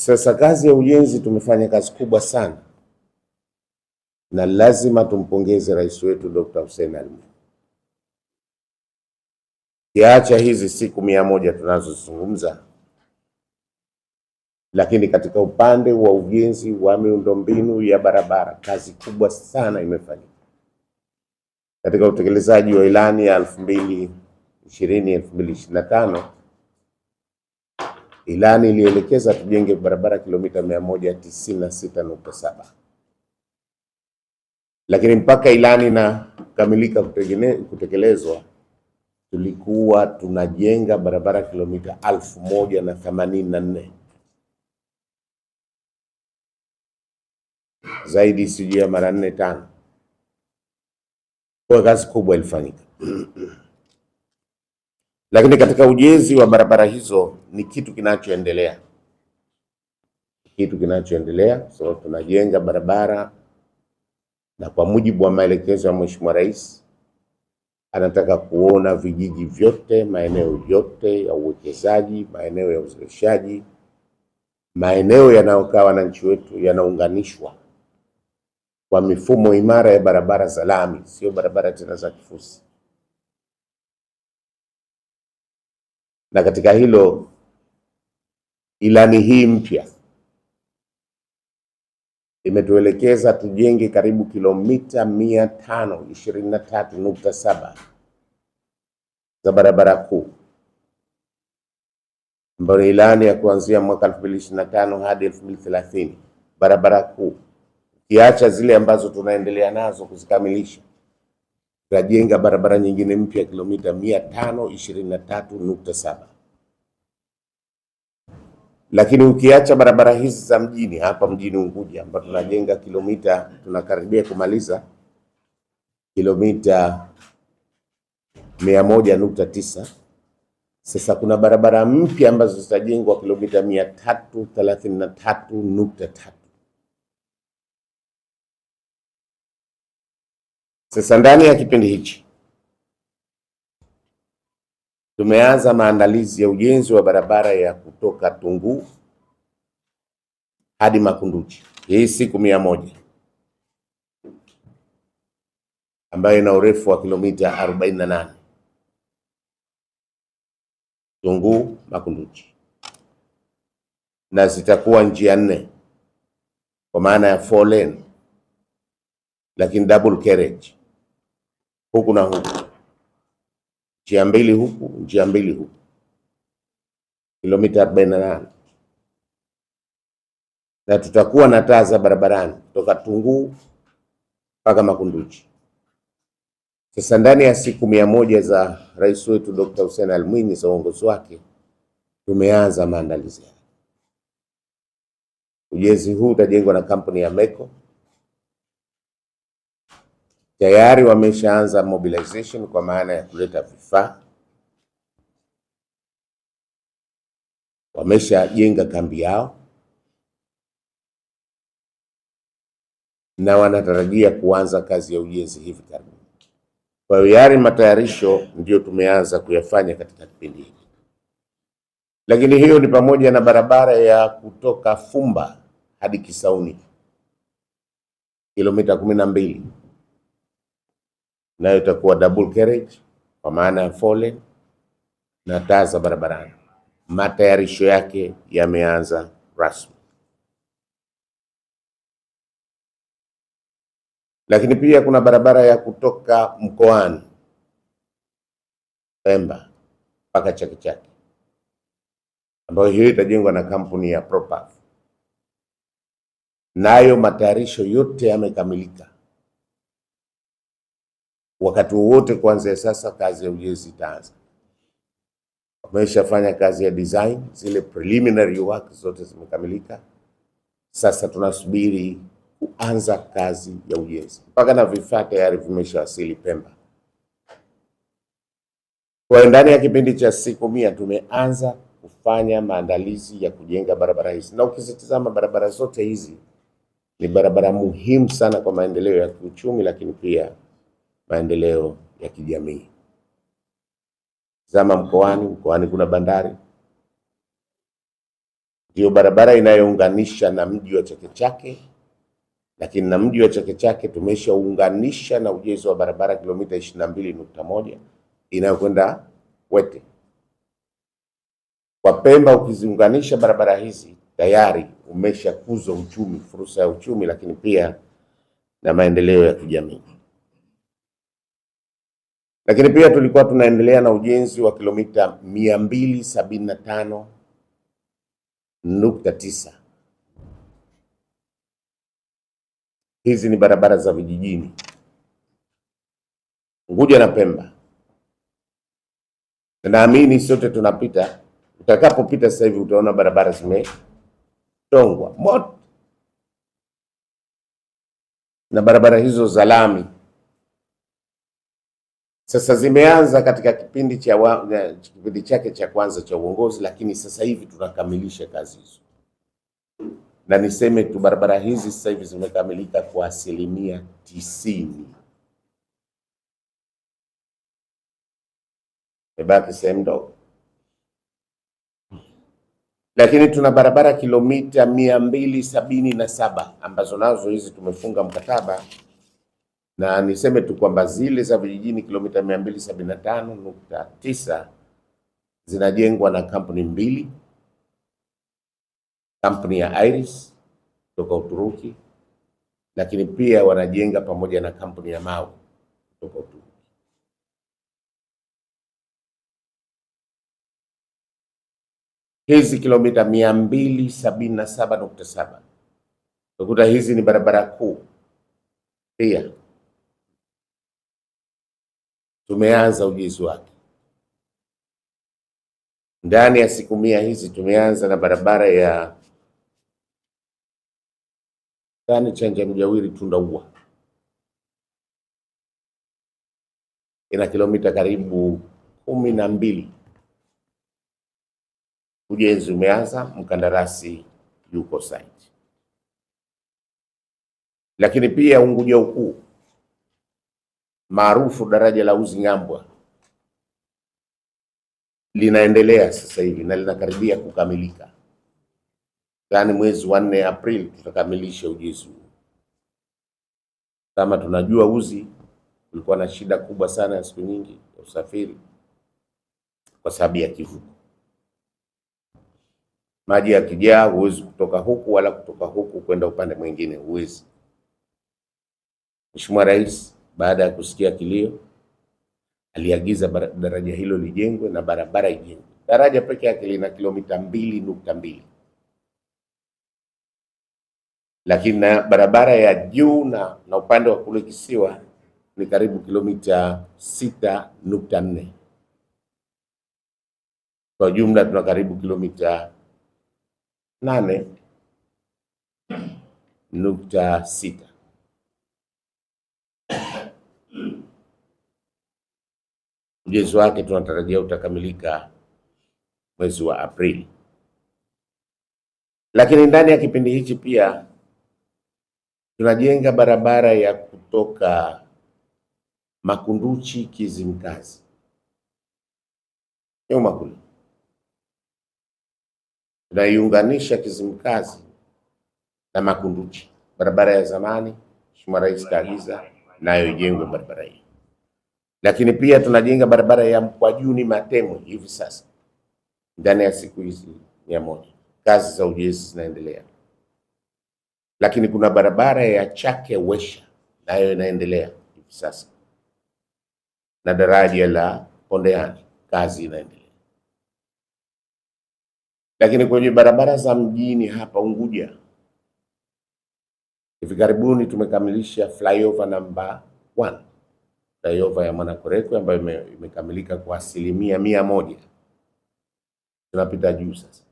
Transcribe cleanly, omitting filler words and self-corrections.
Sasa kazi ya ujenzi tumefanya kazi kubwa sana, na lazima tumpongeze rais wetu Dr. Hussein Ali Mwinyi. Kiacha hizi siku 100 tunazozungumza, lakini katika upande wa ujenzi wa miundombinu ya barabara kazi kubwa sana imefanyika. Katika utekelezaji wa ilani ya 2020-2025, ilani ilielekeza tujenge barabara kilomita 196.7, lakini mpaka ilani inakamilika kutekelezwa tulikuwa tunajenga barabara kilomita 1084, zaidi sijui ya mara 4-5. Kwa kazi kubwa ilifanyika. Lakini katika ujenzi wa barabara hizo ni kitu kinachoendelea, so tunajenga barabara, na kwa mujibu wa maelekezo ya Mheshimiwa Rais anataka kuona vijiji vyote, maeneo yote ya uwekezaji, maeneo ya uzalishaji, maeneo yanayokaa wananchi wetu yanaunganishwa kwa mifumo imara ya barabara za lami, sio barabara tena za kifusi. Na katika hilo ilani hii mpya imetuelekeza tujenge karibu kilomita 523.7 za barabara kuu, ambayo ilani ya kuanzia mwaka 2025 hadi 2030. Barabara kuu, kiacha zile ambazo tunaendelea nazo kuzikamilisha, tutajenga barabara nyingine mpya kilomita 523.7. Lakini ukiacha barabara hizi za mjini, hapa mjini Unguja ambapo tunajenga tunakaribia kumaliza kilomita 100.9. Sasa kuna barabara mpya ambazo zitajengwa kilomita 333.3. Sasa ndani ya kipindi hichi tumeanza maandalizi ya ujenzi wa barabara ya kutoka Tunguu hadi Makunduchi, hii siku 100, ambayo ina urefu wa kilomita 48. Tunguu Makunduchi, na zitakuwa njia 4 kwa maana ya 4 lane, lakini double carriage, huku na huku, njia 2 huku, njia 2 huku, kilomita 48. Na tutakuwa na taa za barabarani kutoka Tunguu mpaka Makunduchi. Sasa ndani ya siku 100 za rais wetu Dr. Hussein Ali Mwinyi za uongozi wake tumeanza maandalizi. Ujenzi huu utajengwa na kampuni ya MECO. Tayari wameshaanza mobilization kwa maana ya kuleta vifaa, wameshajenga kambi yao na wanatarajia kuanza kazi ya ujenzi hivi karibuni. Kwa hiyo yale matayarisho ndio tumeanza kuyafanya katika kipindi hiki. Lakini hiyo ni pamoja na barabara ya kutoka Fumba hadi Kisauni kilomita 12, nayo itakuwa double carriage kwa maana ya 4 lane na taa za barabarani. Matayarisho yake yameanza rasmi. Lakini pia kuna barabara ya kutoka Mkoani Pemba mpaka Chake Chake, ambayo hiyo itajengwa na kampuni ya Propav. Nayo matayarisho yote yamekamilika. Wakati wote kuanzia sasa kazi ya ujenzi itaanza. Wameshafanya kazi ya design, zile preliminary work zote zimekamilika. Sasa tunasubiri kuanza kazi ya ujenzi, mpaka na vifaa tayari vimeshawasili Pemba. Kwa ndani ya kipindi cha siku 100 tumeanza kufanya maandalizi ya kujenga barabara hizi, na ukizitazama barabara zote hizi ni barabara muhimu sana kwa maendeleo ya kiuchumi, lakini pia maendeleo ya kijamii. Zama Mkoani kuna bandari, ndio barabara inayounganisha na mji wa Chake Chake, lakini na mji wa Chake Chake tumeshaunganisha na ujenzi wa barabara kilomita 22.1 inayokwenda Wete. Kwa Pemba ukiziunganisha barabara hizi tayari umeshakuza uchumi, fursa ya uchumi, lakini pia na maendeleo ya kijamii. Lakini pia tulikuwa tunaendelea na ujenzi wa kilomita 275.9. Hizi ni barabara za vijijini Unguja na Pemba. Naamini sote tunapita, utakapopita sasa hivi utaona barabara zimetongwa moto, na barabara hizo za lami sasa zimeanza katika kipindi chake cha kwanza cha uongozi, lakini sasa hivi tunakamilisha kazi hizo, na niseme tu barabara hizi sasa hivi zimekamilika kwa 90%. Imebaki sehemu ndogo, lakini tuna barabara kilomita 277 ambazo nazo hizi tumefunga mkataba, na niseme tu kwamba zile za vijijini kilomita 275.9 zinajengwa na kampuni mbili, kampuni ya Iris kutoka Uturuki, lakini pia wanajenga pamoja na kampuni ya Mau kutoka Uturuki. Hizi kilomita 277.7 ukuta hizi ni barabara kuu. Pia tumeanza ujenzi wake ndani ya siku 100 hizi. Tumeanza na barabara ya Chanja Mjawiri Tundaua, ina kilomita karibu 12. Ujenzi umeanza, mkandarasi yuko site. Lakini pia Unguja Ukuu maarufu daraja la Uzi Ngambwa linaendelea sasa hivi na linakaribia kukamilika. Yaani mwezi wa 4 Aprili tutakamilisha ujenzi huu. Kama tunajua Uzi ulikuwa na shida kubwa sana ya siku nyingi ya usafiri kwa sababu ya kivuko. Maji yakijaa huwezi kutoka huku wala kutoka huku kwenda upande mwingine, huwezi. Mheshimiwa Rais baada ya kusikia kilio aliagiza daraja hilo lijengwe na barabara ijengwe. Daraja peke yake lina kilomita 2.2, lakini na barabara ya juu na upande wa kule kisiwa ni karibu kilomita 6.4. Kwa jumla tuna karibu kilomita 8.6. Ujenzi wake tunatarajia utakamilika mwezi wa Aprili. Lakini ndani ya kipindi hichi pia tunajenga barabara ya kutoka Makunduchi Kizimkazi nyuma kule, tunaiunganisha Kizimkazi na Makunduchi. Barabara ya zamani Mheshimiwa Rais kaagiza nayo ijengwe barabara hii. Lakini pia tunajenga barabara ya Mkwajuni Matemwe hivi sasa ndani ya siku hizi 100. Kazi za ujenzi zinaendelea. Lakini kuna barabara ya Chake Wesha nayo inaendelea hivi sasa, na daraja la Pondeani kazi inaendelea. Lakini kwenye barabara za mjini hapa Unguja hivi karibuni tumekamilisha flyover namba 1, flyover ya Mwanakwerekwe ambayo imekamilika kwa 100%. Tunapita juu sasa.